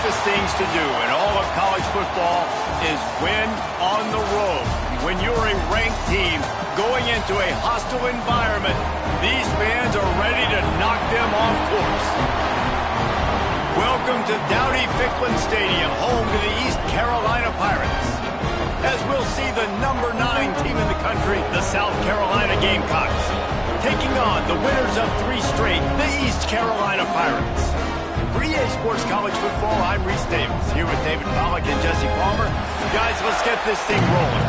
toughest things to do in all of college football is win on the road. When you're a ranked team going into a hostile environment, these fans are ready to knock them off course. Welcome to Dowdy-Ficklin Stadium, home to the East Carolina Pirates, as we'll see the number 9 team in the country, the South Carolina Gamecocks, taking on the winners of 3 straight, the East Carolina Pirates. For EA Sports College Football, I'm Reese Davis, here with David Pollack and Jesse Palmer. Guys, let's get this thing rolling.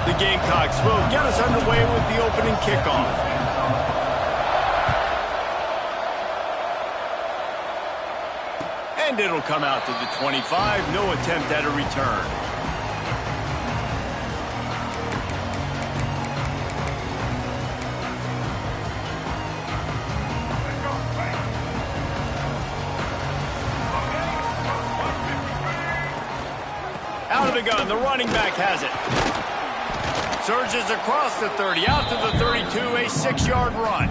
The Gamecocks will get us underway with the opening kickoff. And it'll come out to the 25, no attempt at a return. Out of the gun, the running back has it. Surges across the 30, out to the 32, a 6-yard run.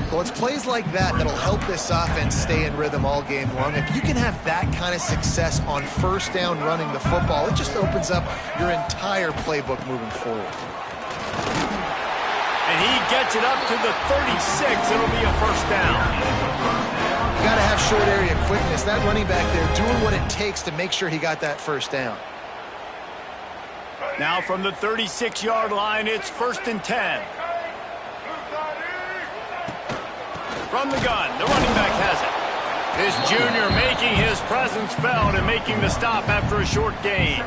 Well, it's plays like that that'll help this offense stay in rhythm all game long. If you can have that kind of success on first down running the football, it just opens up your entire playbook moving forward. And he gets it up to the 36. It'll be a first down. You got to have short area quickness. That running back there doing what it takes to make sure he got that first down. Now from the 36-yard line, it's 1st and 10. From the gun, the running back has it. This junior making his presence felt and making the stop after a short gain.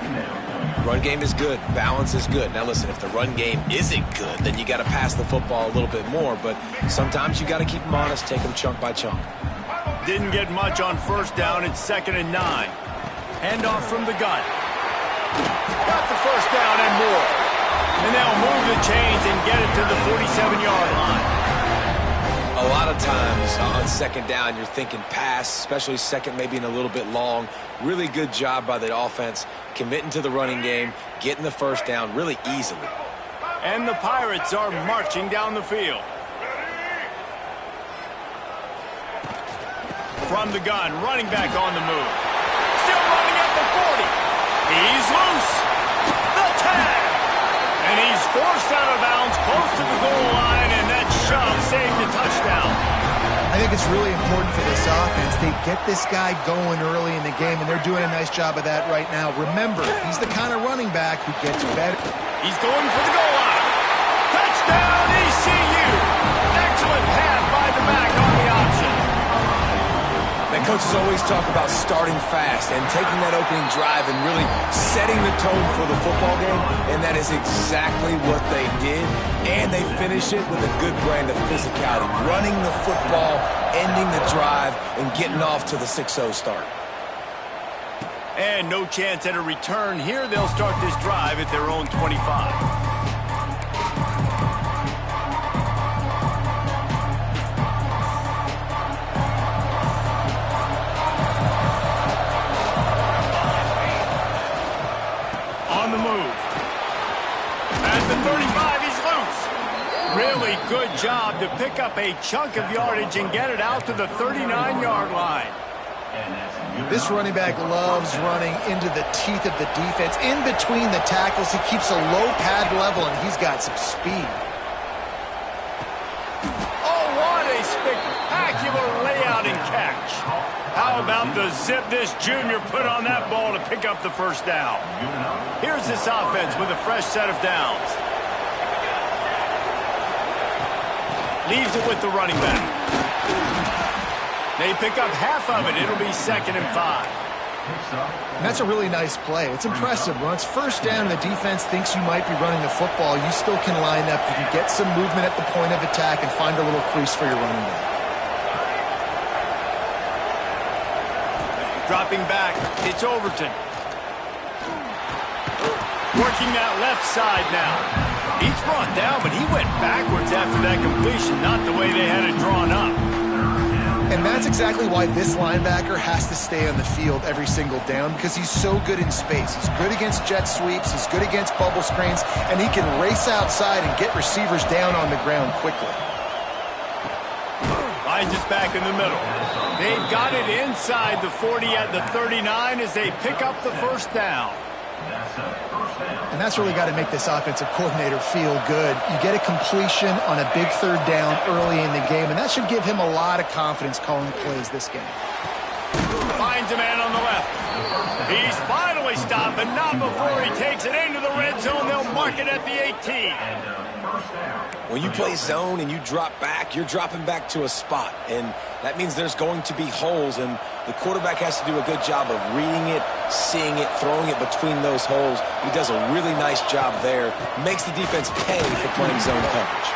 Run game is good. Balance is good. Now listen, if the run game isn't good, then you got to pass the football a little bit more. But sometimes you got to keep them honest, take them chunk by chunk. Didn't get much on first down. It's 2nd and 9. Handoff from the gun. Got the first down and more. And they'll move the chains and get it to the 47-yard line. A lot of times on 2nd down, you're thinking pass, especially second, maybe in a little bit long. Really good job by the offense, committing to the running game, getting the first down really easily. And the Pirates are marching down the field. From the gun, running back on the move. Still running at the 40. He's loose. The tag. And he's forced out of bounds close to the goal line, and that shove saved a touchdown. I think it's really important for this offense. They get this guy going early in the game, and they're doing a nice job of that right now. Remember, he's the kind of running back who gets better. He's going for the goal line. Touchdown, ECU. Excellent pass by the back on the option. And coaches always talk about starting fast and taking that opening drive and really setting the tone for the football game, and that is exactly what they did, and they finish it with a good brand of physicality, running the football, ending the drive, and getting off to the 6-0 start. And no chance at a return here. They'll start this drive at their own 25. Really good job to pick up a chunk of yardage and get it out to the 39-yard line. This running back loves running into the teeth of the defense. In between the tackles, he keeps a low pad level, and he's got some speed. Oh, what a spectacular layout and catch. How about the zip this junior put on that ball to pick up the first down? Here's this offense with a fresh set of downs. Leaves it with the running back. They pick up half of it. It'll be 2nd and 5. And that's a really nice play. It's impressive. When it's first down, the defense thinks you might be running the football. You still can line up. You can get some movement at the point of attack and find a little crease for your running back. Dropping back, it's Overton. Working that left side now. He's brought down, but he went backwards after that completion, not the way they had it drawn up. And that's exactly why this linebacker has to stay on the field every single down, because he's so good in space. He's good against jet sweeps, he's good against bubble screens, and he can race outside and get receivers down on the ground quickly. Finds us back in the middle. They've got it inside the 40 at the 39 as they pick up the first down. And that's really got to make this offensive coordinator feel good. You get a completion on a big third down early in the game, and that should give him a lot of confidence calling plays this game. Finds a man on the left. He's finally stopped, but not before he takes it into the red zone. They'll mark it at the 18. When you play zone and you drop back, you're dropping back to a spot, and that means there's going to be holes, and the quarterback has to do a good job of reading it, seeing it, throwing it between those holes. He does a really nice job there. Makes the defense pay for playing zone coverage.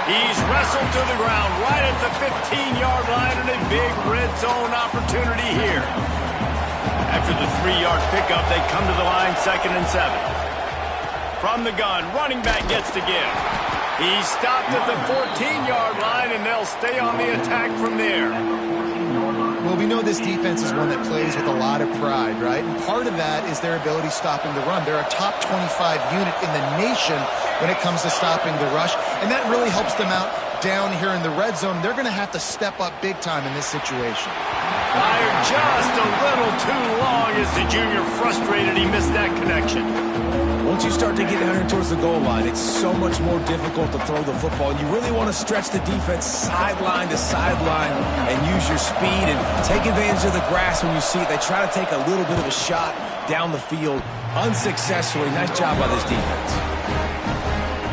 He's wrestled to the ground right at the 15-yard line, and a big red zone opportunity here. After the 3-yard pickup, they come to the line 2nd and 7. From the gun, running back gets to give. He's stopped at the 14-yard line, and they'll stay on the attack from there. Well, we know this defense is one that plays with a lot of pride, right? And part of that is their ability stopping the run. They're a top 25 unit in the nation when it comes to stopping the rush, and that really helps them out down here in the red zone. They're going to have to step up big time in this situation. Fired just a little too long as the junior frustrated. He missed that connection. Once you start to get down here towards the goal line, it's so much more difficult to throw the football. You really want to stretch the defense sideline to sideline and use your speed and take advantage of the grass when you see it. They try to take a little bit of a shot down the field unsuccessfully. Nice job by this defense.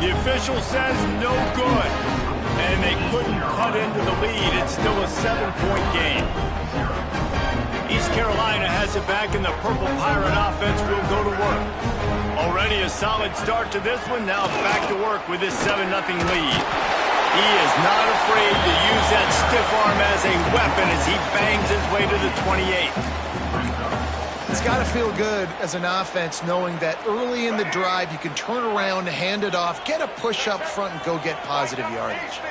The official says no good, and they couldn't cut into the lead. It's still a 7-point game. East Carolina has it back, and the Purple Pirate offense will go to work. Already a solid start to this one. Now back to work with this 7-0 lead. He is not afraid to use that stiff arm as a weapon as he bangs his way to the 28. It's got to feel good as an offense knowing that early in the drive you can turn around, hand it off, get a push up front, and go get positive yardage.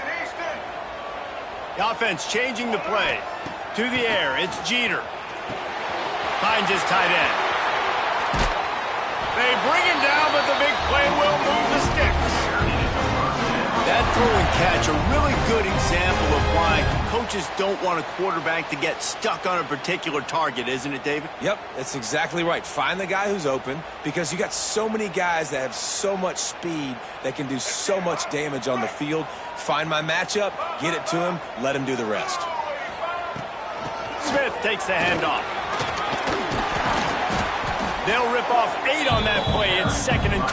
The offense changing the play. To the air, it's Jeter. Finds his tight end. They bring him down, but the big play will move the sticks. That throw and catch, a really good example of why coaches don't want a quarterback to get stuck on a particular target, isn't it, David? Yep, that's exactly right. Find the guy who's open, because you got so many guys that have so much speed that can do so much damage on the field. Find my matchup, get it to him, let him do the rest. Smith takes the handoff. They'll rip off 8 on that play. It's 2nd and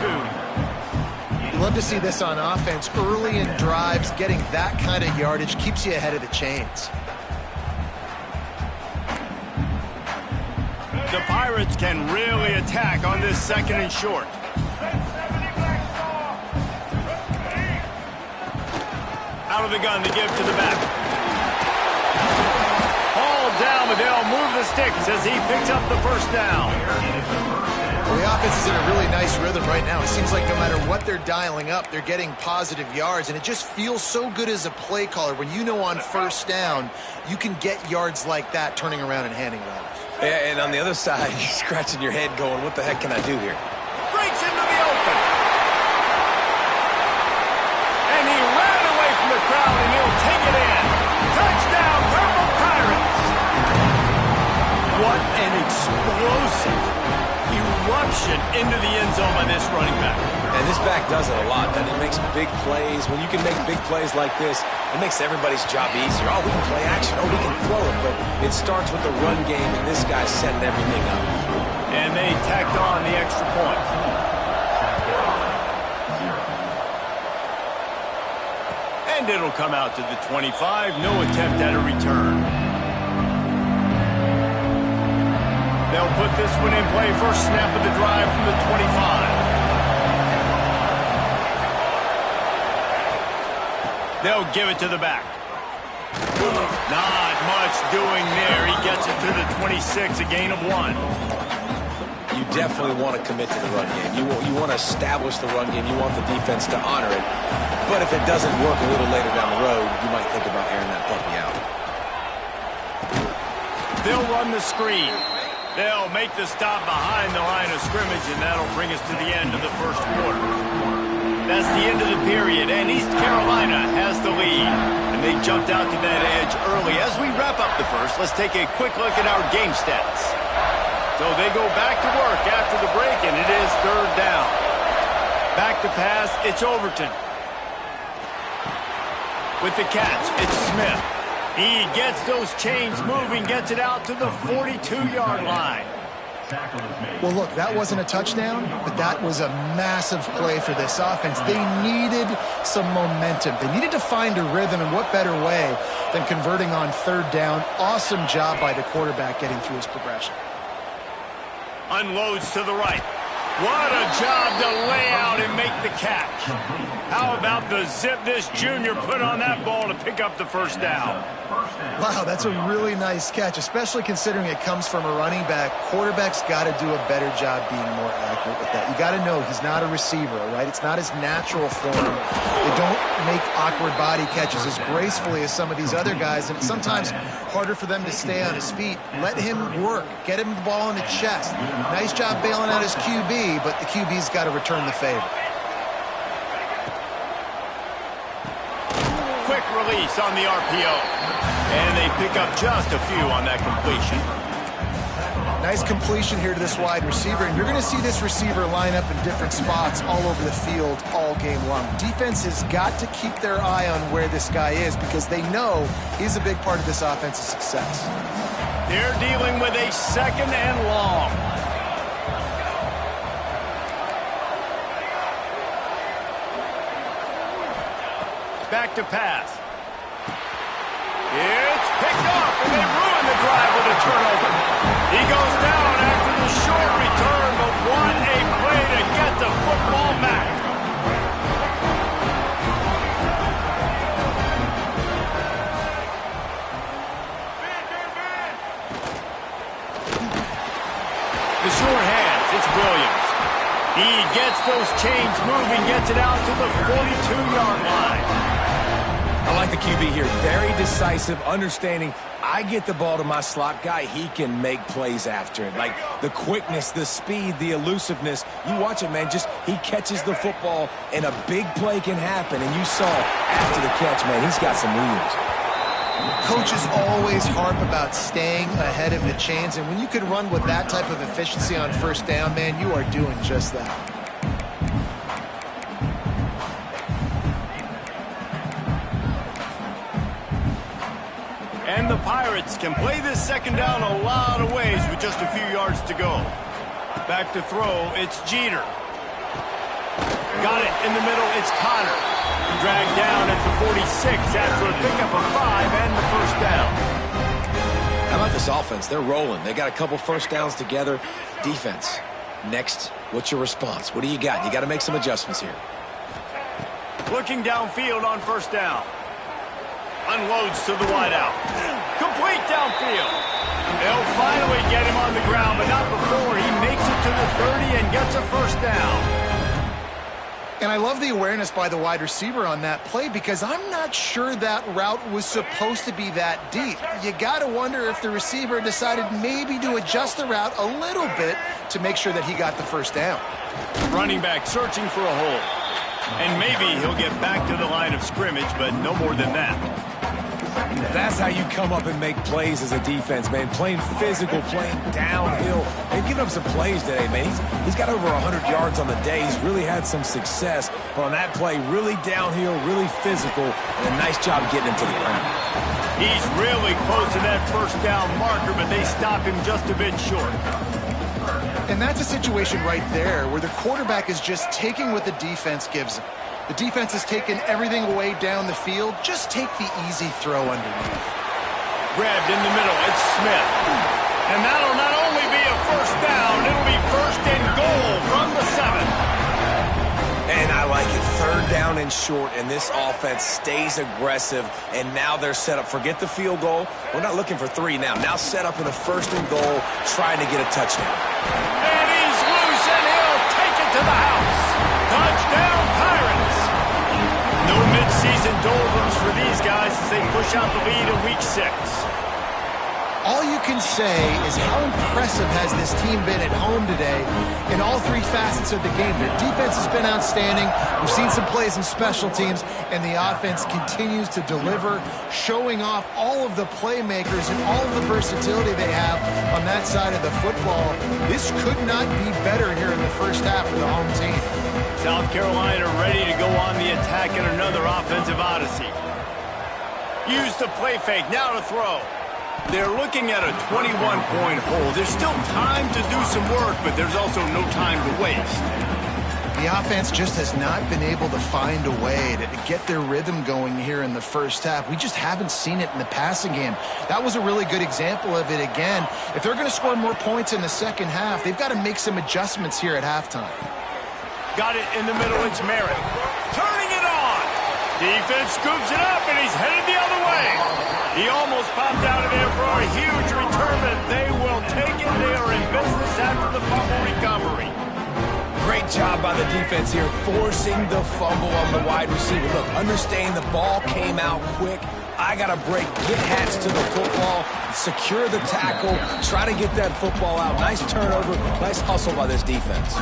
2. You love to see this on offense. Early in drives, getting that kind of yardage keeps you ahead of the chains. The Pirates can really attack on this 2nd and short. Out of the gun to give to the back. Hauled down, but they'll move the sticks as he picks up the first down. Well, the offense is in a really nice rhythm right now. It seems like no matter what they're dialing up, they're getting positive yards, and it just feels so good as a play caller when you know on first down you can get yards like that turning around and handing it off. Yeah, and on the other side, you're scratching your head going, what the heck can I do here? Breaks into the open. And he ran away from the crowd, and he'll take it in. Touchdown, Purple Pirates. What an explosive eruption into the end zone by this running back. And this back does it a lot. That he makes big plays. When you can make big plays like this, it makes everybody's job easier. Oh, we can play action. Oh, we can throw it. But it starts with the run game, and this guy's setting everything up. And they tacked on the extra point. And it'll come out to the 25. No attempt at a return. They'll put this one in play. First snap of the drive from the 25. They'll give it to the back. Not much doing there. He gets it to the 26, a gain of 1. You definitely want to commit to the run game. You want to establish the run game. You want the defense to honor it. But if it doesn't work a little later down the road, you might think about airing that puppy out. They'll run the screen. They'll make the stop behind the line of scrimmage, and that'll bring us to the end of the first quarter. That's the end of the period, and East Carolina has the lead. And they jumped out to that edge early. As we wrap up the first, let's take a quick look at our game stats. So they go back to work after the break, and it is third down. Back to pass, it's Overton. With the catch, it's Smith. He gets those chains moving, gets it out to the 42-yard line. Well, look, that wasn't a touchdown, but that was a massive play for this offense. They needed some momentum. They needed to find a rhythm, and what better way than converting on third down. Awesome job by the quarterback getting through his progression. Unloads to the right. What a job to lay out and make the catch. How about the zip this junior put on that ball to pick up the first down? Wow, that's a really nice catch, especially considering it comes from a running back. Quarterback's got to do a better job being more accurate with that. You got to know he's not a receiver, all right? It's not his natural form. They don't make awkward body catches as gracefully as some of these other guys, and it's sometimes harder for them to stay on his feet. Let him work. Get him the ball in the chest. Nice job bailing out his QB, but the QB's got to return the favor. Quick release on the RPO. And they pick up just a few on that completion. Nice completion here to this wide receiver, and you're going to see this receiver line up in different spots all over the field all game long. Defense has got to keep their eye on where this guy is because they know he's a big part of this offense's success. They're dealing with a second and long. Back to pass. It's picked off, and they ruin the drive with a turnover. He goes down after the short return, but what a play to get the football back. The short hands, it's Williams. He gets those chains moving, gets it out to the 42-yard line. I like the QB here. Very decisive, understanding I get the ball to my slot guy, he can make plays after it. Like the quickness, the speed, the elusiveness. You watch it, man. Just he catches the football and a big play can happen. And you saw after the catch, man, he's got some wheels. Coaches always harp about staying ahead of the chains, and when you can run with that type of efficiency on first down, man, you are doing just that. And the Pirates can play this second down a lot of ways with just a few yards to go. Back to throw, it's Jeter. Got it in the middle, it's Connor. Dragged down at the 46 after a pickup of 5 and the first down. How about this offense? They're rolling. They got a couple first downs together. Defense, next, what's your response? What do you got? You got to make some adjustments here. Looking downfield on first down. Unloads to the wideout. Complete downfield. They'll finally get him on the ground, but not before he makes it to the 30 and gets a first down. And I love the awareness by the wide receiver on that play because I'm not sure that route was supposed to be that deep. You got to wonder if the receiver decided maybe to adjust the route a little bit to make sure that he got the first down. Running back searching for a hole. And maybe he'll get back to the line of scrimmage, but no more than that. That's how you come up and make plays as a defense, man. Playing physical, playing downhill. They've given up some plays today, man. He's got over 100 yards on the day. He's really had some success. But on that play, really downhill, really physical, and a nice job getting him to the ground. He's really close to that first down marker, but they stop him just a bit short. And that's a situation right there where the quarterback is just taking what the defense gives him. The defense has taken everything away down the field. Just take the easy throw underneath. Grabbed in the middle, it's Smith. And that'll not only be a first down, it'll be first and goal from the 7. And I like it. Third down and short, and this offense stays aggressive, and now they're set up. Forget the field goal. We're not looking for 3 now. Now set up in a first and goal, trying to get a touchdown. And he's loose, and he'll take it to the house. Touchdown, Pirates. No midseason doldrums for these guys as they push out the lead in Week 6. all you can say is how impressive has this team been at home today in all three facets of the game. Their defense has been outstanding. We've seen some plays in special teams, and the offense continues to deliver, showing off all of the playmakers and all of the versatility they have on that side of the football. This could not be better here in the first half for the home team. South Carolina ready to go on the attack in another offensive odyssey. Use the play fake, now to throw. They're looking at a 21-point hole. There's still time to do some work, but there's also no time to waste. The offense just has not been able to find a way to get their rhythm going here in the first half. We just haven't seen it in the passing game. That was a really good example of it again. If they're going to score more points in the second half, they've got to make some adjustments here at halftime. Got it in the middle, it's Merritt. Turning it on. Defense scoops it up, and he's headed the other way. He almost popped out of there for a huge return, but they will take it. They are in business after the fumble recovery. Great job by the defense here, forcing the fumble on the wide receiver. Look, understand the ball came out quick. I got to break, get hats to the football, secure the tackle, try to get that football out. Nice turnover, nice hustle by this defense.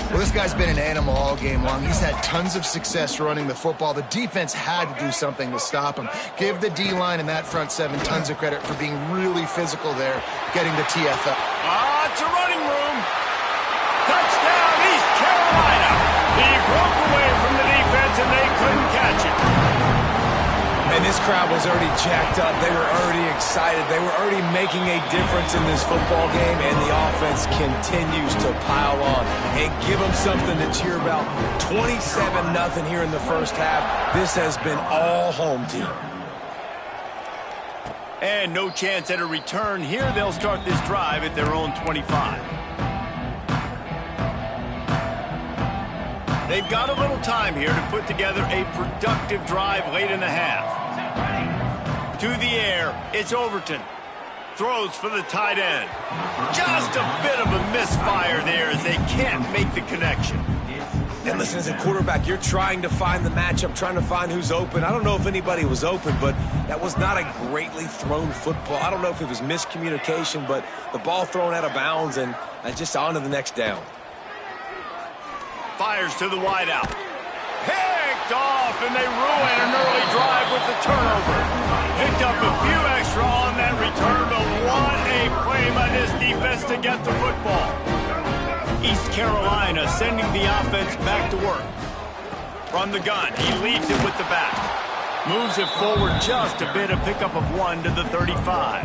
Well, this guy's been an animal all game long. He's had tons of success running the football. The defense had to do something to stop him. Give the D-line and that front seven tons of credit for being really physical there, getting the TFL. It's a running room. Touchdown, East Carolina. He broke away from the defense, and they couldn't catch it. And this crowd was already jacked up. They were already excited. They were already making a difference in this football game, and the offense continues to pile on and give them something to cheer about. 27-0 here in the first half. This has been all home team. And no chance at a return here. They'll start this drive at their own 25. They've got a little time here to put together a productive drive late in the half. To the air, it's Overton. Throws for the tight end. Just a bit of a misfire there as they can't make the connection. And listen, as a quarterback, you're trying to find the matchup, trying to find who's open. I don't know if anybody was open, but that was not a greatly thrown football. I don't know if it was miscommunication, but the ball thrown out of bounds and just on to the next down. Fires to the wideout. Picked off, and they ruin an early drive with the turnover. Picked up a few extra on that return, but what a play by this defense to get the football. East Carolina sending the offense back to work. From the gun, he leads it with the back. Moves it forward just a bit, a pickup of 1 to the 35.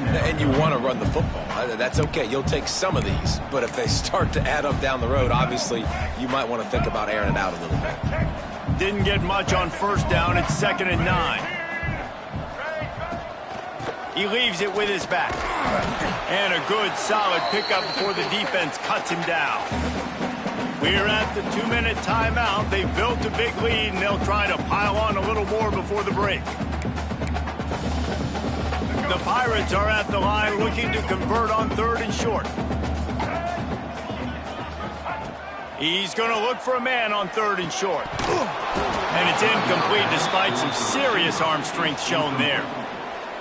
And you want to run the football. That's okay. You'll take some of these. But if they start to add up down the road, obviously, you might want to think about airing it out a little bit. Didn't get much on first down. It's 2nd and 9. He leaves it with his back. And a good, solid pickup before the defense cuts him down. We're at the 2-minute timeout. They've built a big lead, and they'll try to pile on a little more before the break. The Pirates are at the line looking to convert on 3rd and short. He's going to look for a man on 3rd and short. And it's incomplete despite some serious arm strength shown there.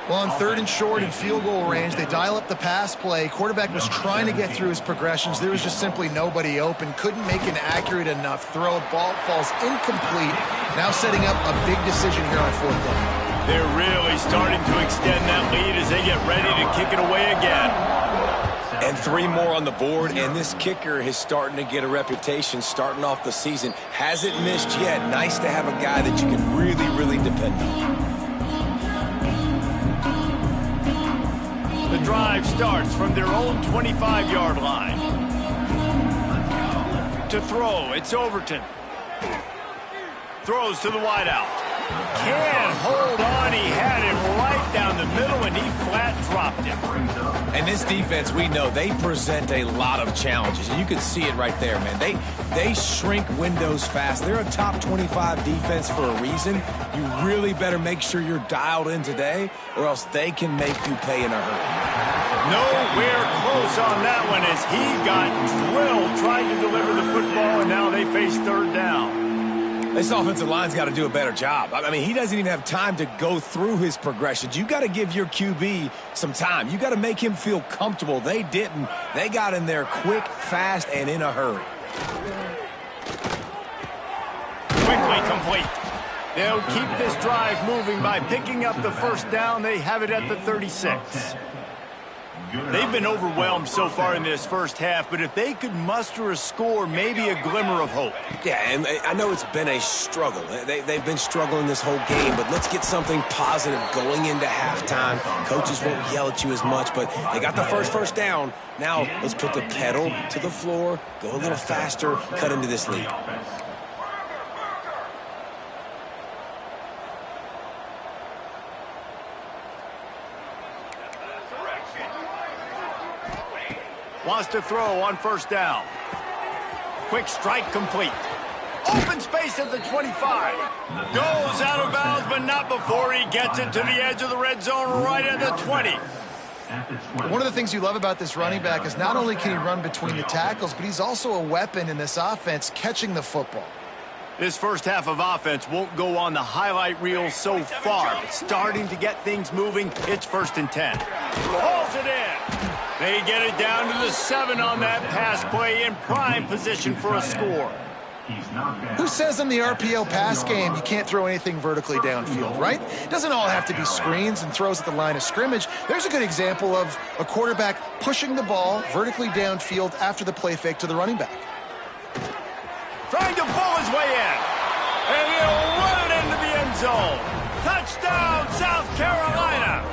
Well, on 3rd and short and field goal range, they dial up the pass play. Quarterback was trying to get through his progressions. There was just simply nobody open. Couldn't make an accurate enough throw. Ball falls incomplete. Now setting up a big decision here on 4th down. They're really starting to extend that lead as they get ready to kick it away again. And 3 more on the board, and this kicker is starting to get a reputation starting off the season. Hasn't missed yet. Nice to have a guy that you can really, really depend on. The drive starts from their own 25-yard line. To throw, it's Overton. Throws to the wideout. Can't hold on. He had him right down the middle, and he flat dropped him. And this defense, we know, they present a lot of challenges. And you can see it right there, man. They shrink windows fast. They're a top 25 defense for a reason. You really better make sure you're dialed in today, or else they can make you pay in a hurry. Nowhere close on that one as he got drilled trying to deliver the football, and now they face 3rd down. This offensive line's got to do a better job. I mean, he doesn't even have time to go through his progressions. You got to give your QB some time. You got to make him feel comfortable. They didn't. They got in there quick, fast, and in a hurry. Quickly complete. They'll keep this drive moving by picking up the first down. They have it at the 36. They've been overwhelmed so far in this first half, but if they could muster a score, maybe a glimmer of hope. Yeah, and I know it's been a struggle. They've been struggling this whole game, but let's get something positive going into halftime. Coaches won't yell at you as much, but they got the first down. Now let's put the pedal to the floor, go a little faster, cut into this lead. Wants to throw on first down. Quick strike complete. Open space at the 25. Goes out of bounds, but not before he gets it to the edge of the red zone right at the 20. One of the things you love about this running back is not only can he run between the tackles, but he's also a weapon in this offense catching the football. This first half of offense won't go on the highlight reel so far, but starting to get things moving. It's 1st and 10. Hauls it in. They get it down to the 7 on that pass play in prime position for a score. Who says in the RPO pass game you can't throw anything vertically downfield, right? It doesn't all have to be screens and throws at the line of scrimmage. There's a good example of a quarterback pushing the ball vertically downfield after the play fake to the running back. Trying to pull his way in. And he'll run it into the end zone. Touchdown, South Carolina.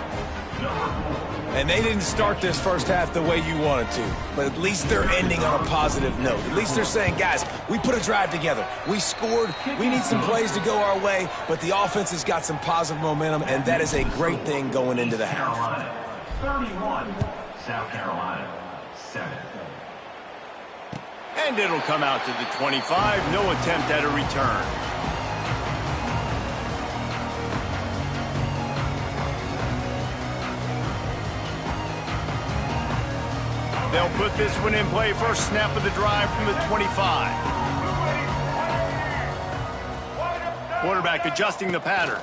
And they didn't start this first half the way you wanted to, but at least they're ending on a positive note. At least they're saying, guys, we put a drive together. We scored. We need some plays to go our way, but the offense has got some positive momentum, and that is a great thing going into the half. 31, South Carolina, 7. And it'll come out to the 25. No attempt at a return. They'll put this one in play. First snap of the drive from the 25. Quarterback adjusting the pattern.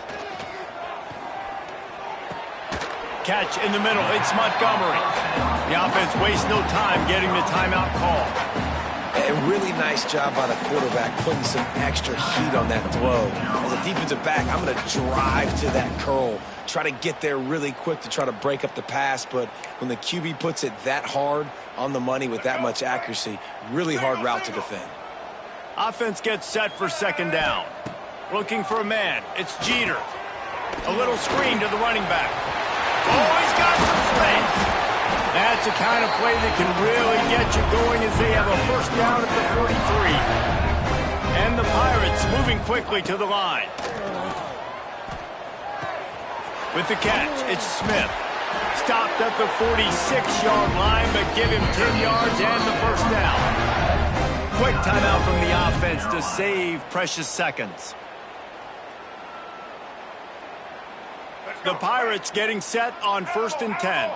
Catch in the middle. It's Montgomery. The offense wastes no time getting the timeout call. A really nice job by the quarterback putting some extra heat on that throw. As a defensive back, I'm going to drive to that curl, try to get there really quick to try to break up the pass, but when the QB puts it that hard on the money with that much accuracy, really hard route to defend. Offense gets set for 2nd down. Looking for a man. It's Jeter. A little screen to the running back. Oh, he's got some space. That's the kind of play that can really get you going as they have a first down at the 43. And the Pirates moving quickly to the line. With the catch, it's Smith. Stopped at the 46-yard line, but give him 10 yards and the first down. Quick timeout from the offense to save precious seconds. The Pirates getting set on 1st and 10.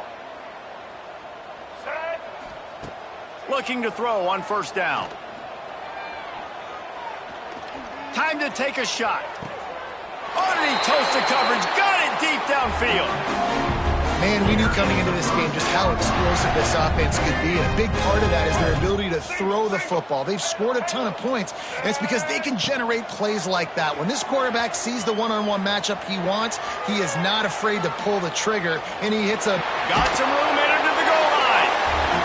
Looking to throw on first down. Time to take a shot. Oh, did he toast the coverage? Got it deep downfield. Man, we knew coming into this game just how explosive this offense could be, and a big part of that is their ability to throw the football. They've scored a ton of points, and it's because they can generate plays like that. When this quarterback sees the one-on-one matchup he wants, he is not afraid to pull the trigger, and he hits a... Got some room in it to the goal line.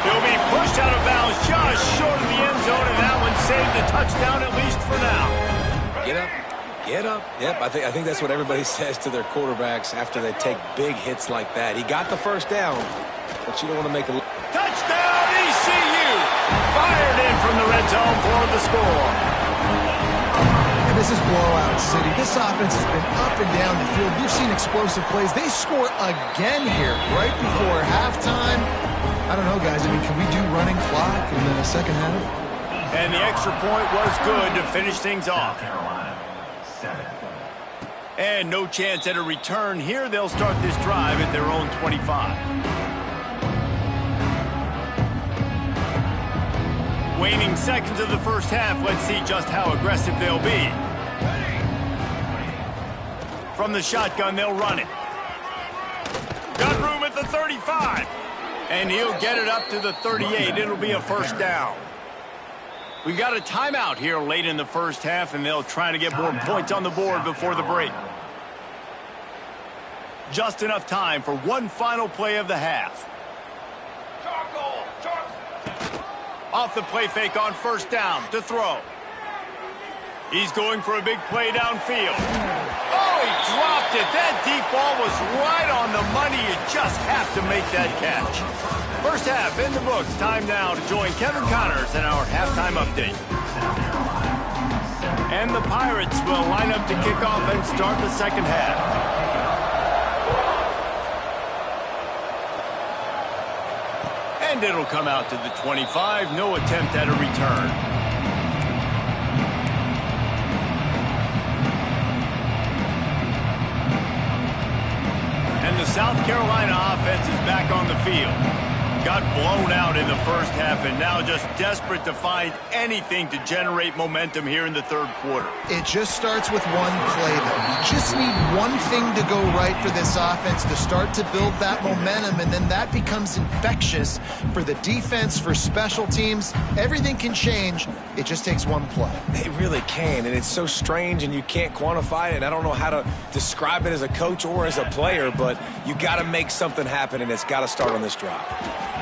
He'll be pushed out of bounds just short of the end zone, and that one saved a touchdown at least for now. Get up. Get up. Yep, I think that's what everybody says to their quarterbacks after they take big hits like that. He got the first down, but you don't want to make a... Touchdown, ECU! Fired in from the red zone for the score. And this is blowout city. This offense has been up and down the field. We've seen explosive plays. They score again here right before halftime. I don't know, guys. I mean, can we do running clock in the second half? And the extra point was good to finish things off. And no chance at a return here. They'll start this drive at their own 25. Waning seconds of the first half. Let's see just how aggressive they'll be. From the shotgun, they'll run it. Got room at the 35. And he'll get it up to the 38. It'll be a first down. We've got a timeout here late in the first half, and they'll try to get more points on the board before the break. Just enough time for one final play of the half. Off the play fake on first down to throw. He's going for a big play downfield. Oh, he dropped it. That deep ball was right on the money. You just have to make that catch. First half in the books. Time now to join Kevin Connors in our halftime update. And the Pirates will line up to kick off and start the second half. And it'll come out to the 25. No attempt at a return. And the South Carolina offense is back on the field. Got blown out in the first half and now just desperate to find anything to generate momentum here in the third quarter. It just starts with one play, though. You just need one thing to go right for this offense to start to build that momentum, and then that becomes infectious for the defense, for special teams. Everything can change. It just takes one play. It really can, and it's so strange, and you can't quantify it, and I don't know how to describe it as a coach or as a player, but you got to make something happen, and it's got to start on this drive.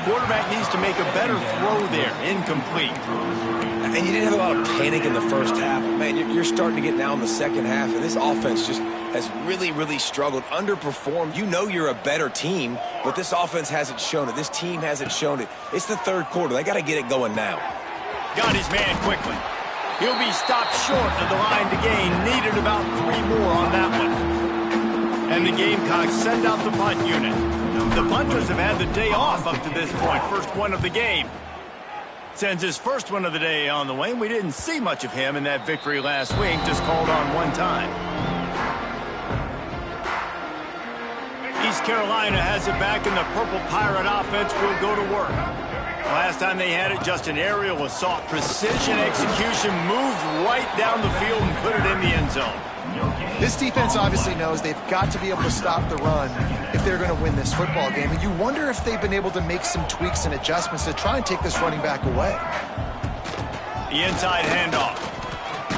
Quarterback needs to make a better throw there. Incomplete. And you didn't have a lot of panic in the first half. Man, you're starting to get now in the second half, and this offense just has really, really struggled, underperformed. You know you're a better team, but this offense hasn't shown it. This team hasn't shown it. It's the third quarter. They got to get it going now. Got his man quickly. He'll be stopped short of the line to gain. Needed about 3 more on that one. And the Gamecocks send out the punt unit. The punters have had the day off up to this point. First one of the game. Sends his first one of the day on the way. We didn't see much of him in that victory last week. Just called on one time. East Carolina has it back, and the Purple Pirate offense will go to work. Last time they had it, just an aerial assault. Precision execution, moved right down the field and put it in the end zone. This defense obviously knows they've got to be able to stop the run if they're going to win this football game. And you wonder if they've been able to make some tweaks and adjustments to try and take this running back away. The inside handoff.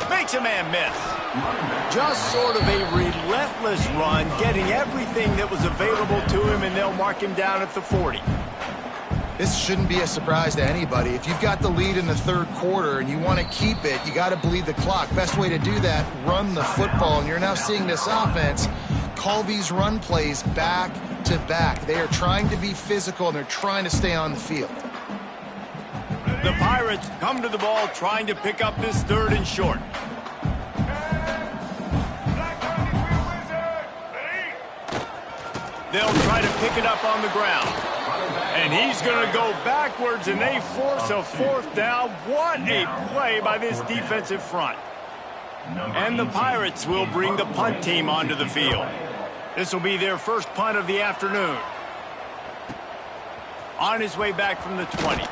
Makes a man miss. Just sort of a relentless run, getting everything that was available to him, and they'll mark him down at the 40. This shouldn't be a surprise to anybody. If you've got the lead in the third quarter and you want to keep it, you got to bleed the clock. Best way to do that, run the football. And you're now seeing this offense call these run plays back to back. They are trying to be physical, and they're trying to stay on the field. The Pirates come to the ball trying to pick up this third and short. They'll try to pick it up on the ground. And he's going to go backwards, and they force a fourth down. What a play by this defensive front. And the Pirates will bring the punt team onto the field. This will be their first punt of the afternoon. On his way back from the 20.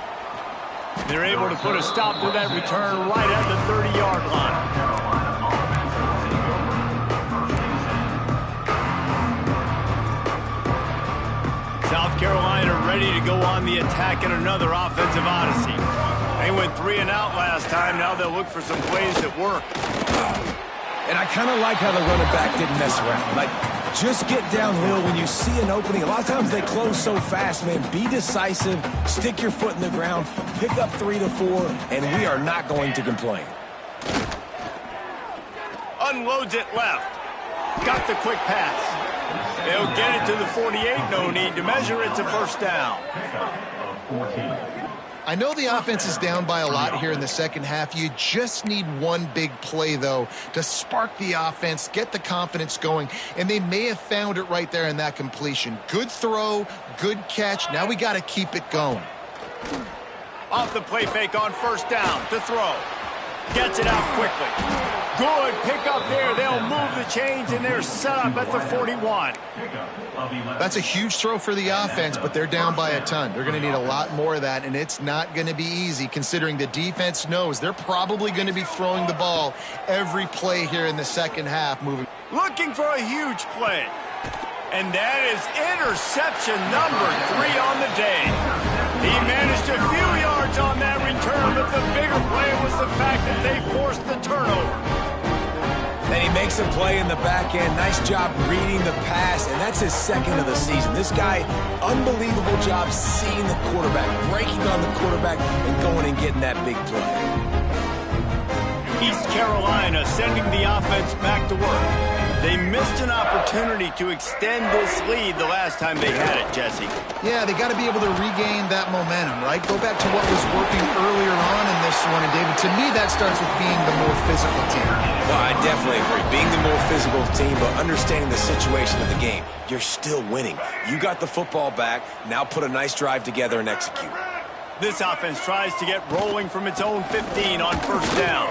They're able to put a stop to that return right at the 30-yard line. South Carolina ready to go on the attack in another offensive odyssey. They went 3 and out last time. Now they'll look for some plays that work. And I kind of like how the running back didn't mess around. Like, just get downhill when you see an opening. A lot of times they close so fast, man. Be decisive, stick your foot in the ground, pick up 3 to 4, and we are not going to complain. Unloads it left. Got the quick pass. They'll get it to the 48. No need to measure. It's a first down. I know the offense is down by a lot here in the second half. You just need one big play, though, to spark the offense, get the confidence going, and they may have found it right there in that completion. Good throw, good catch. Now we got to keep it going. Off the play fake on first down to throw. Gets it out quickly. Good pickup there. They'll move the chains, and they're set up at the 41. That's a huge throw for the offense, but they're down by a ton. They're going to need a lot more of that, and it's not going to be easy considering the defense knows they're probably going to be throwing the ball every play here in the second half. Looking for a huge play. And that is interception number 3 on the day. He managed a few yards on that return, but the bigger play was the fact that they forced the turnover. And he makes a play in the back end. Nice job reading the pass, and that's his second of the season. This guy, unbelievable job seeing the quarterback, breaking on the quarterback, and going and getting that big play. East Carolina sending the offense back to work. They missed an opportunity to extend this lead the last time they had it, Jesse. Yeah, they got to be able to regain that momentum, right? Go back to what was working earlier on in this one. And, David, to me, that starts with being the more physical team. Well, I definitely agree. Being the more physical team, but understanding the situation of the game. You're still winning. You got the football back. Now put a nice drive together and execute. This offense tries to get rolling from its own 15 on first down.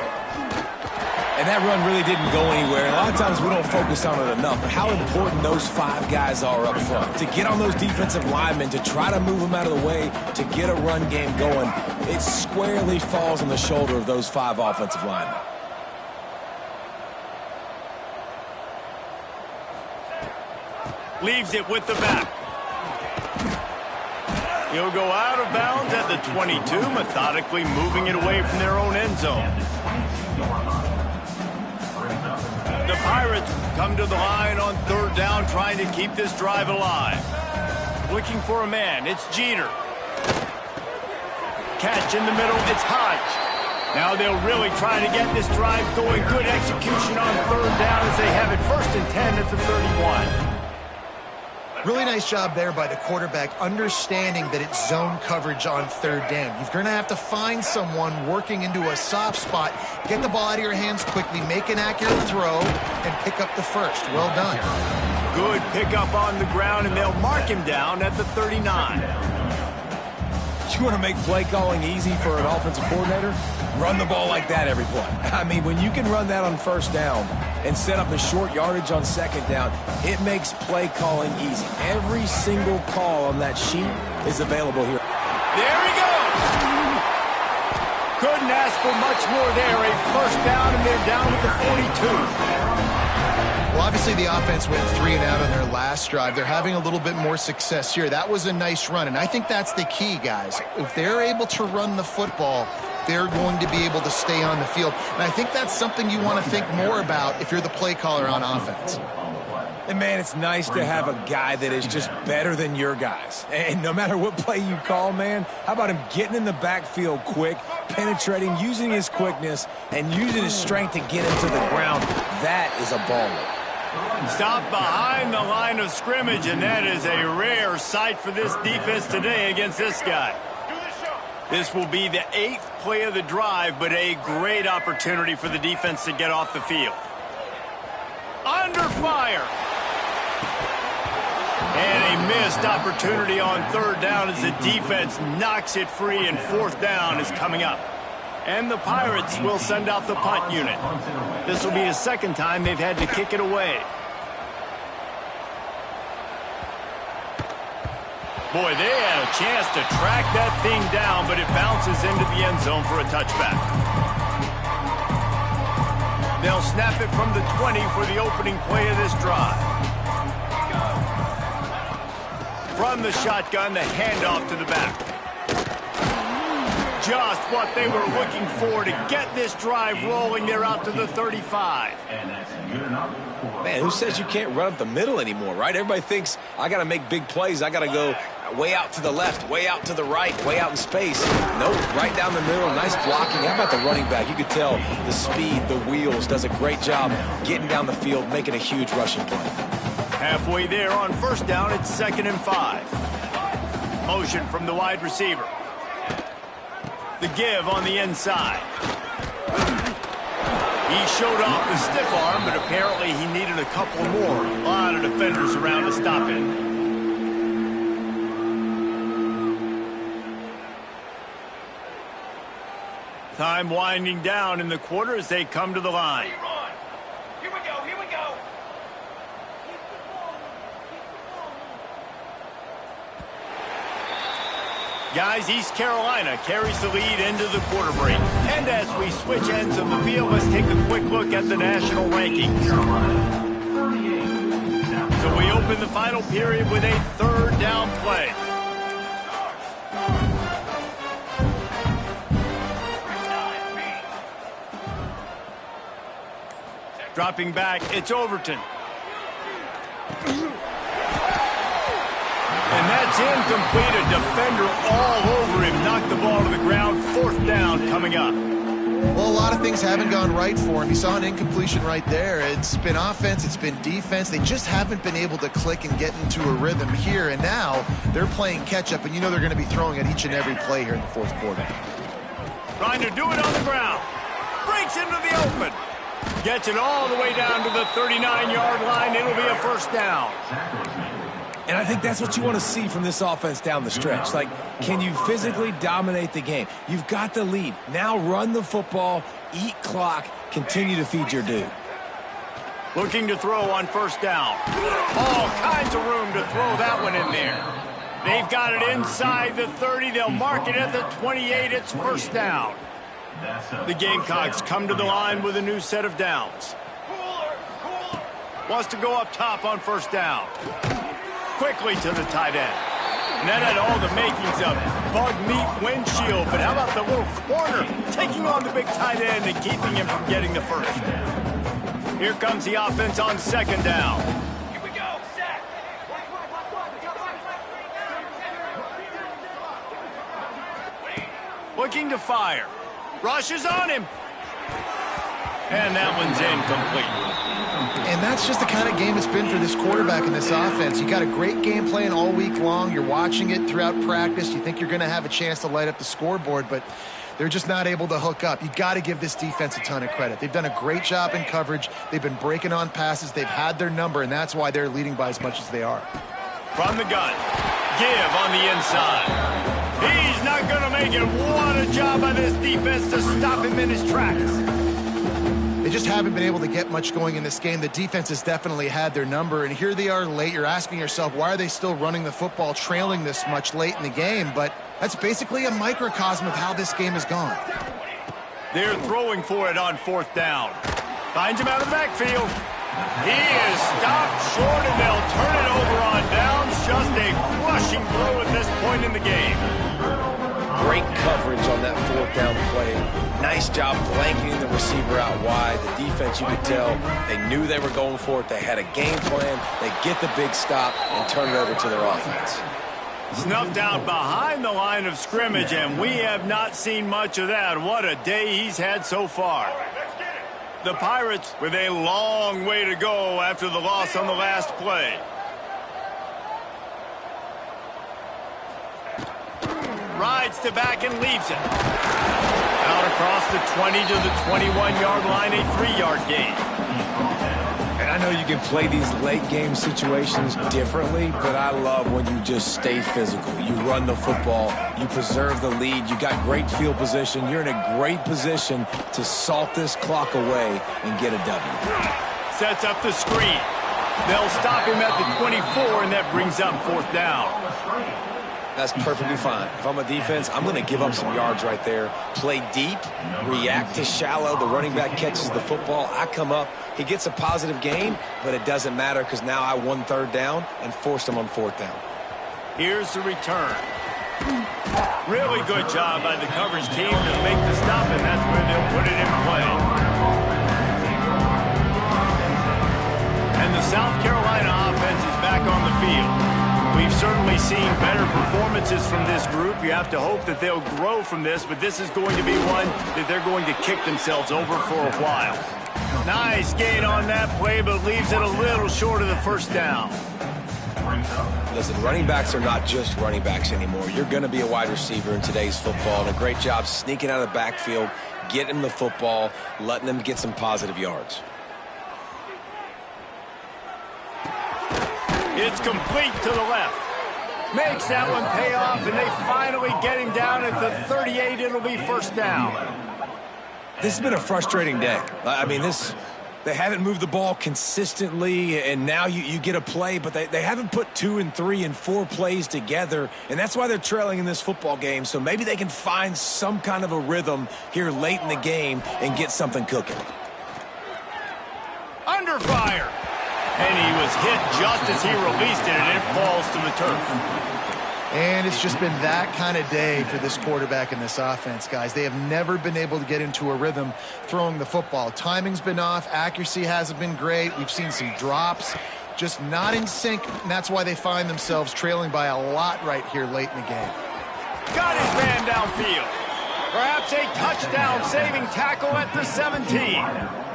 And that run really didn't go anywhere. And a lot of times we don't focus on it enough, but how important those 5 guys are up front. To get on those defensive linemen, to try to move them out of the way, to get a run game going, it squarely falls on the shoulder of those 5 offensive linemen. Leaves it with the back. He'll go out of bounds at the 22, methodically moving it away from their own end zone. The Pirates come to the line on third down, trying to keep this drive alive. Looking for a man. It's Jeter. Catch in the middle. It's Hodge. Now they'll really try to get this drive going. Good execution on third down as they have it 1st and 10 at the 31. Really nice job there by the quarterback, understanding that it's zone coverage on third down. You're going to have to find someone working into a soft spot, get the ball out of your hands quickly, make an accurate throw, and pick up the first. Well done. Good pickup on the ground, and they'll mark him down at the 39. You want to make play calling easy for an offensive coordinator? Run the ball like that every play. I mean, when you can run that on first down and set up a short yardage on second down, it makes play calling easy. Every single call on that sheet is available here. There he goes. Couldn't ask for much more there. A first down, and they're down at the 42. Well, obviously the offense went 3 and out on their last drive. They're having a little bit more success here. That was a nice run, and I think that's the key, guys. If they're able to run the football, they're going to be able to stay on the field. And I think that's something you want to think more about if you're the play caller on offense. And, man, it's nice to have a guy that is just better than your guys. And no matter what play you call, man, how about him getting in the backfield quick, penetrating, using his quickness, and using his strength to get into the ground? That is a baller. Stop behind the line of scrimmage, and that is a rare sight for this defense today against this guy. This will be the 8th play of the drive, but a great opportunity for the defense to get off the field. Under fire. And a missed opportunity on third down as the defense knocks it free, and 4th down is coming up. And the Pirates will send out the punt unit. This will be the 2nd time they've had to kick it away. Boy, they had a chance to track that thing down, but it bounces into the end zone for a touchback. They'll snap it from the 20 for the opening play of this drive. From the shotgun, the handoff to the back. Just what they were looking for to get this drive rolling. They're out to the 35. Man, who says you can't run up the middle anymore, right? Everybody thinks, I got to make big plays. I got to go way out to the left, way out to the right, way out in space. Nope, right down the middle, nice blocking. How about the running back? You could tell the speed, the wheels, does a great job getting down the field, making a huge rushing play. Halfway there on first down, it's 2nd and 5. Motion from the wide receiver. The give on the inside. He showed off the stiff arm, but apparently he needed a couple more. A lot of defenders around to stop him. Time winding down in the quarter as they come to the line. Here we go, here we go. Guys, East Carolina carries the lead into the quarter break. And as we switch ends of the field, let's take a quick look at the national rankings. So we open the final period with a third down play. Dropping back, it's Overton. And that's incomplete. A defender all over him. Knocked the ball to the ground. Fourth down coming up. Well, a lot of things haven't gone right for him. You saw an incompletion right there. It's been offense, it's been defense. They just haven't been able to click and get into a rhythm here. And now they're playing catch-up, and you know they're going to be throwing at each and every play here in the fourth quarter. Trying to do it on the ground. Breaks into the open. Gets it all the way down to the 39-yard line. It'll be a first down. And I think that's what you want to see from this offense down the stretch. Like, can you physically dominate the game? You've got the lead. Now run the football, eat clock, continue to feed your dude. Looking to throw on first down. All kinds of room to throw that one in there. They've got it inside the 30. They'll mark it at the 28. It's first down. The Gamecocks come to the line with a new set of downs. Wants to go up top on first down. Quickly to the tight end. And that had all the makings of bug meat windshield. But how about the little corner taking on the big tight end and keeping him from getting the first? Here comes the offense on second down. Here we go, set. Looking to fire. Rushes on him. And that one's incomplete. And that's just the kind of game it's been for this quarterback in this offense. You got a great game plan all week long. You're watching it throughout practice. You think you're going to have a chance to light up the scoreboard, but they're just not able to hook up. You got to give this defense a ton of credit. They've done a great job in coverage. They've been breaking on passes. They've had their number, and that's why they're leading by as much as they are. From the gun. Give on the inside. He's not going to make it. What a job by this defense to stop him in his tracks. They just haven't been able to get much going in this game. The defense has definitely had their number, and here they are late. You're asking yourself, why are they still running the football, trailing this much late in the game? But that's basically a microcosm of how this game has gone. They're throwing for it on fourth down. Finds him out of the backfield. He is stopped short, and they'll turn it over on downs. Just a rushing blow at this point in the game. Great coverage on that fourth down play. Nice job blanketing the receiver out wide. The defense, you could tell, they knew they were going for it. They had a game plan. They get the big stop and turn it over to their offense. Snuffed out behind the line of scrimmage, and we have not seen much of that. What a day he's had so far. The Pirates with a long way to go after the loss on the last play. Rides to back and leaves it. Out across the 20 to the 21-yard line, a 3-yard gain. And I know you can play these late game situations differently, but I love when you just stay physical. You run the football, you preserve the lead, you got great field position, you're in a great position to salt this clock away and get a W. Sets up the screen. They'll stop him at the 24, and that brings up fourth down. That's perfectly fine. If I'm a defense, I'm going to give up some yards right there. Play deep, react to shallow. The running back catches the football. I come up. He gets a positive gain, but it doesn't matter because now I won third down and forced him on fourth down. Here's the return. Really good job by the coverage team to make the stop, and that's where they'll put it in play. And the South Carolina offense is back on the field. We've certainly seen better performances from this group. You have to hope that they'll grow from this, but this is going to be one that they're going to kick themselves over for a while. Nice gain on that play, but leaves it a little short of the first down. Listen, running backs are not just running backs anymore. You're going to be a wide receiver in today's football, and a great job sneaking out of the backfield, getting them the football, letting them get some positive yards. It's complete to the left. Makes that one pay off, and they finally get him down at the 38. It'll be first down. This has been a frustrating day. I mean, they haven't moved the ball consistently, and now you get a play, but they haven't put 2 and 3 and 4 plays together, and that's why they're trailing in this football game. So maybe they can find some kind of a rhythm here late in the game and get something cooking. Under fire. And he was hit just as he released it, and it falls to the turf. And it's just been that kind of day for this quarterback and this offense, guys. They have never been able to get into a rhythm throwing the football. Timing's been off. Accuracy hasn't been great. We've seen some drops, just not in sync, and that's why they find themselves trailing by a lot right here late in the game. Got his man downfield. Perhaps a touchdown-saving tackle at the 17.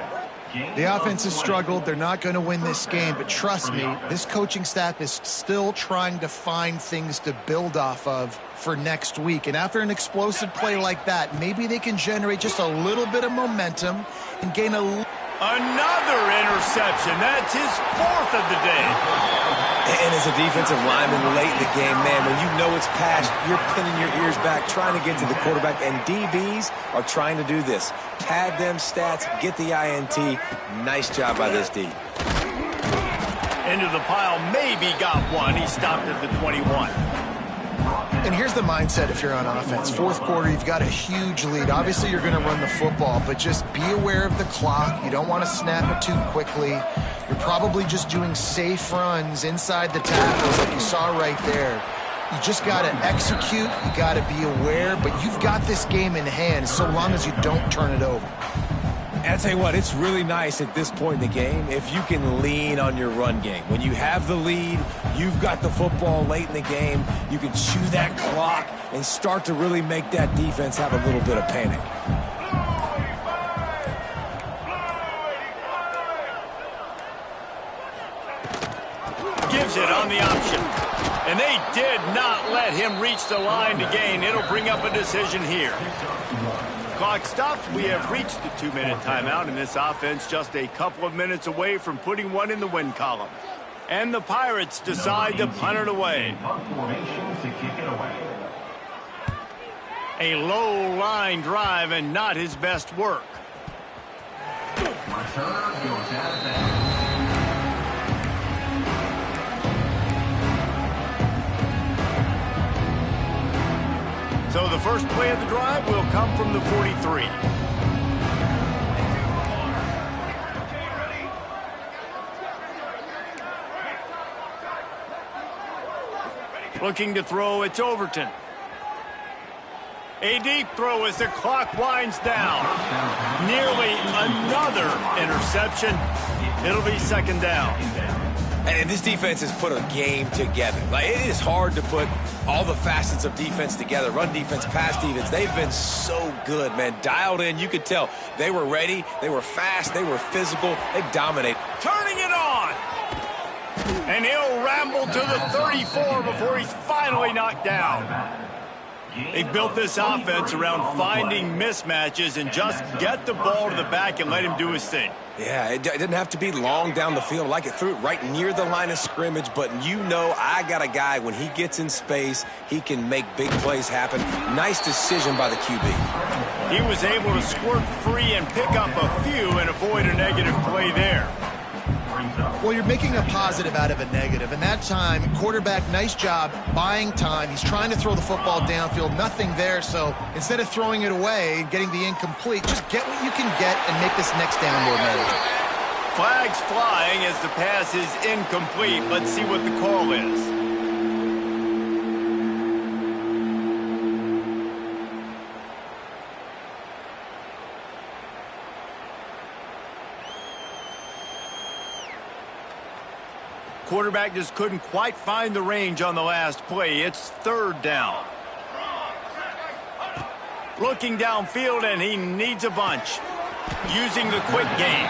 The offense has struggled. They're not going to win this game, but trust me, this coaching staff is still trying to find things to build off of for next week. And after an explosive play like that, maybe they can generate just a little bit of momentum and gain another interception. That's his 4th of the day. And as a defensive lineman late in the game, man, when you know it's past, you're pinning your ears back, trying to get to the quarterback, and DBs are trying to do this. Pad them stats, get the INT. Nice job by this D. Into the pile, maybe got one. He stopped at the 21. And here's the mindset if you're on offense. 4th quarter, you've got a huge lead. Obviously, you're going to run the football, but just be aware of the clock. You don't want to snap it too quickly. You're probably just doing safe runs inside the tackles like you saw right there. You just got to execute. You got to be aware, but you've got this game in hand so long as you don't turn it over. And I'll tell you what, it's really nice at this point in the game if you can lean on your run game. When you have the lead, you've got the football late in the game, you can chew that clock and start to really make that defense have a little bit of panic. Gives it on the option. And they did not let him reach the line to gain. It'll bring up a decision here. Clock stops. We have reached the 2-minute timeout, and this offense just a couple of minutes away from putting one in the win column. And the Pirates decide to punt it away. A low line drive and not his best work. So the first play of the drive will come from the 43. Looking to throw, it's Overton. A deep throw as the clock winds down. Nearly another interception. It'll be 2nd down. And this defense has put a game together. Like, it is hard to put all the facets of defense together. Run defense, pass defense. They've been so good, man. Dialed in. You could tell they were ready. They were fast. They were physical. They dominate. Turning it on. And he'll ramble to the 34 before he's finally knocked down. They've built this offense around finding mismatches and just get the ball to the back and let him do his thing. Yeah, it didn't have to be long down the field. Like, it threw it right near the line of scrimmage, but you know I got a guy, when he gets in space, he can make big plays happen. Nice decision by the QB. He was able to squirt free and pick up a few and avoid a negative play there. Well, you're making a positive out of a negative, and that time, quarterback, nice job buying time. He's trying to throw the football downfield, nothing there, so instead of throwing it away and getting the incomplete, just get what you can get and make this next down more manageable. Flags flying as the pass is incomplete. Let's see what the call is. Quarterback just couldn't quite find the range on the last play. It's 3rd down. Looking downfield, and he needs a bunch. Using the quick game.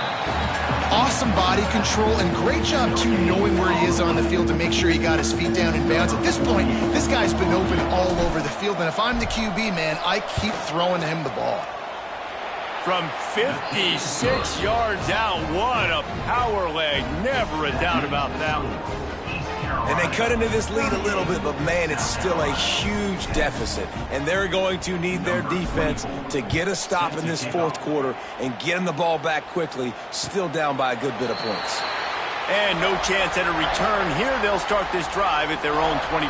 Awesome body control, and great job, too, knowing where he is on the field to make sure he got his feet down in bounds. At this point, this guy's been open all over the field, and if I'm the QB, man, I keep throwing him the ball. From 56 yards out, what a power leg. Never a doubt about that one. And they cut into this lead a little bit, but man, it's still a huge deficit. And they're going to need their defense to get a stop in this fourth quarter and get them the ball back quickly, still down by a good bit of points. And no chance at a return here. They'll start this drive at their own 25.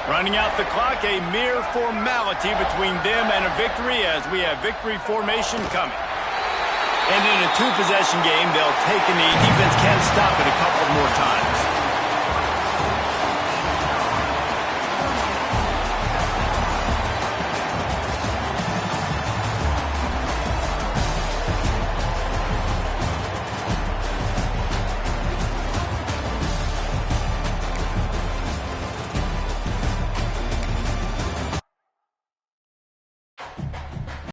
Running out the clock, a mere formality between them and a victory as we have victory formation coming. And in a two-possession game, they'll take a knee. Defense can stop it a couple more times.